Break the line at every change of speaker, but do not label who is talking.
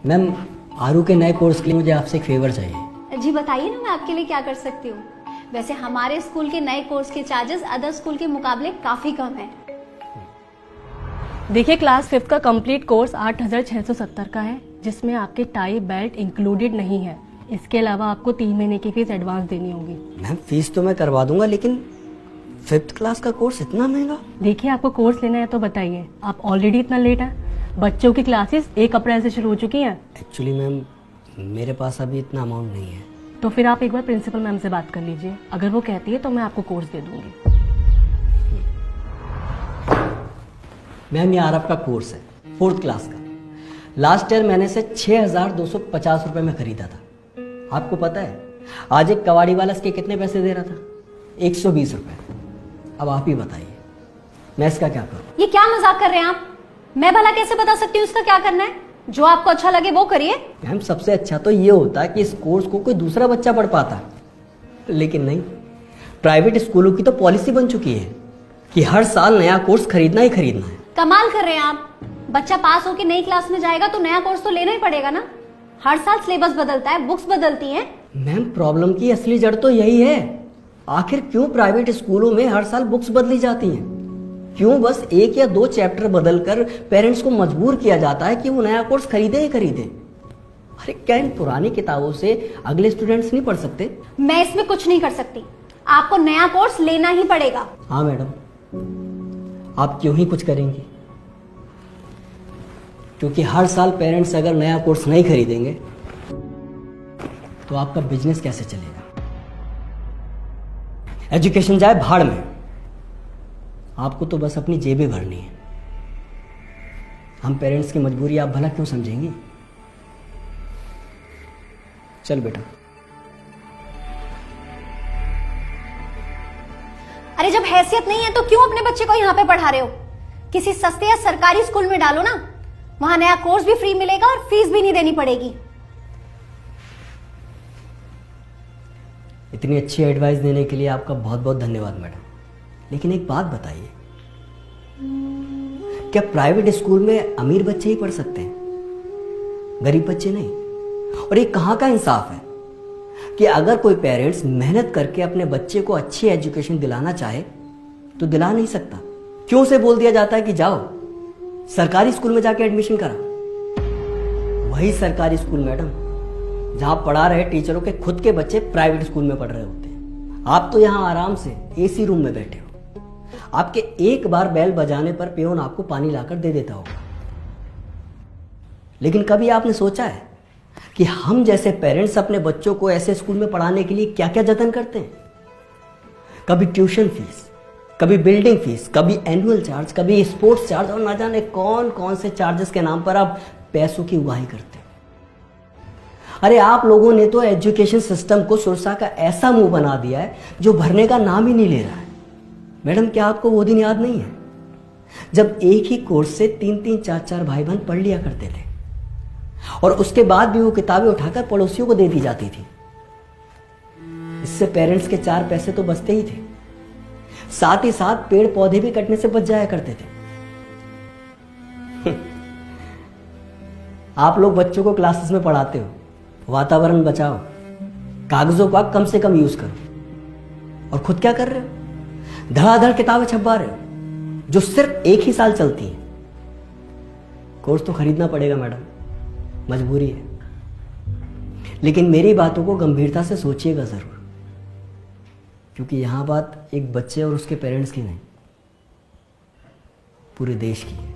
Ma'am, आरू के नए course के लिए मुझे आपसे एक फेवर चाहिए।
जी बताइए ना, मैं आपके लिए क्या कर सकती हूँ। वैसे हमारे स्कूल के नए कोर्स के चार्जेस अदर स्कूल के मुकाबले काफ़ी कम है।
देखिए, क्लास 5 का कंप्लीट कोर्स 8,670 का है, जिसमें आपके टाई बेल्ट इंक्लूडेड नहीं है। इसके अलावा आपको 3 महीने की फीस एडवांस देनी होगी।
मैम, फीस तो मैं करवा दूंगा, लेकिन 5th क्लास का कोर्स इतना महंगा?
देखिए, आपको कोर्स लेना है तो बताइए। आप ऑलरेडी इतना लेट है। बच्चों की क्लासेस 1 अप्रैल से शुरू हो चुकी हैं।
एक्चुअली मैम, मेरे पास अभी इतना अमाउंट नहीं है।
तो फिर आप एक बार प्रिंसिपल मैम से बात कर लीजिए। अगर वो कहती है तो मैं आपको कोर्स दे दूंगी।
मैम, ये आरब का कोर्स है 4th क्लास का। लास्ट ईयर मैंने इसे 6,250 रुपये में खरीदा था। आपको पता है आज एक कबाड़ी वाला इसके कितने पैसे दे रहा था? 120 रुपये। अब आप ही बताइए, मैं इसका क्या करूं?
ये क्या मजाक कर रहे हैं आप? मैं भला कैसे बता सकती हूँ इसका क्या करना है? जो आपको अच्छा लगे वो करिए।
मैम, सबसे अच्छा तो ये होता है कि इस कोर्स को कोई दूसरा बच्चा पढ़ पाता, लेकिन नहीं। प्राइवेट स्कूलों की तो पॉलिसी बन चुकी है कि हर साल नया कोर्स खरीदना ही खरीदना है।
कमाल कर रहे हैं आप। बच्चा पास होकर नई क्लास में जाएगा तो नया कोर्स तो लेना ही पड़ेगा ना। हर साल सिलेबस बदलता है, बुक्स बदलती हैं।
मैम, प्रॉब्लम की असली जड़ तो यही है। आखिर क्यों प्राइवेट स्कूलों में हर साल बुक्स बदली जाती हैं? क्यों बस 1 या 2 चैप्टर बदलकर पेरेंट्स को मजबूर किया जाता है कि वो नया कोर्स खरीदे ही खरीदे? अरे क्या इन पुरानी किताबों से अगले स्टूडेंट्स नहीं पढ़ सकते?
मैं इसमें कुछ नहीं कर सकती। आपको नया कोर्स लेना ही पड़ेगा।
हाँ मैडम, आप क्यों ही कुछ करेंगी? क्योंकि हर साल पेरेंट्स अगर नया कोर्स नहीं खरीदेंगे तो आपका बिजनेस कैसे चलेगा? एजुकेशन जाए भाड़ में, आपको तो बस अपनी जेबें भरनी है। हम पेरेंट्स की मजबूरी आप भला क्यों समझेंगी? चल बेटा।
अरे जब हैसियत नहीं है तो क्यों अपने बच्चे को यहाँ पे पढ़ा रहे हो? किसी सस्ते या सरकारी स्कूल में डालो ना। वहां नया कोर्स भी फ्री मिलेगा और फीस भी नहीं देनी पड़ेगी।
इतनी अच्छी एडवाइस देने के लिए आपका बहुत बहुत धन्यवाद मैडम। लेकिन एक बात बताइए, क्या प्राइवेट स्कूल में अमीर बच्चे ही पढ़ सकते हैं, गरीब बच्चे नहीं? और ये कहाँ का इंसाफ है कि अगर कोई पेरेंट्स मेहनत करके अपने बच्चे को अच्छी एजुकेशन दिलाना चाहे तो दिला नहीं सकता? क्यों से बोल दिया जाता है कि जाओ सरकारी स्कूल में जाके एडमिशन करा? वही सरकारी स्कूल मैडम जहां पढ़ा रहे टीचरों के खुद के बच्चे प्राइवेट स्कूल में पढ़ रहे होते हैं। आप तो यहां आराम से एसी रूम में बैठे हो। आपके एक बार बेल बजाने पर पियोन आपको पानी लाकर दे देता होगा। लेकिन कभी आपने सोचा है कि हम जैसे पेरेंट्स अपने बच्चों को ऐसे स्कूल में पढ़ाने के लिए क्या क्या जतन करते हैं? कभी ट्यूशन फीस, कभी बिल्डिंग फीस, कभी एनुअल चार्ज, कभी स्पोर्ट्स चार्ज, और ना जाने कौन कौन से चार्जेस के नाम पर आप पैसों की उगाही करते हो। अरे आप लोगों ने तो एजुकेशन सिस्टम को सुरसा का ऐसा मुंह बना दिया है जो भरने का नाम ही नहीं ले रहा है। मैडम, क्या आपको वो दिन याद नहीं है जब एक ही कोर्स से 3-3, 4-4 भाई बहन पढ़ लिया करते थे और उसके बाद भी वो किताबें उठाकर पड़ोसियों को दे दी जाती थी? इससे पेरेंट्स के 4 पैसे तो बचते ही थे, साथ ही साथ पेड़ पौधे भी कटने से बच जाया करते थे। आप लोग बच्चों को क्लासेस में पढ़ाते हो वातावरण बचाओ, कागजों का कम से कम यूज करो, और खुद क्या कर रहे हो? धड़ाधड़ किताबें छपवा रहे हो जो सिर्फ 1 ही साल चलती है। कोर्स तो खरीदना पड़ेगा मैडम, मजबूरी है। लेकिन मेरी बातों को गंभीरता से सोचिएगा जरूर, क्योंकि यहां बात एक बच्चे और उसके पेरेंट्स की नहीं, पूरे देश की है।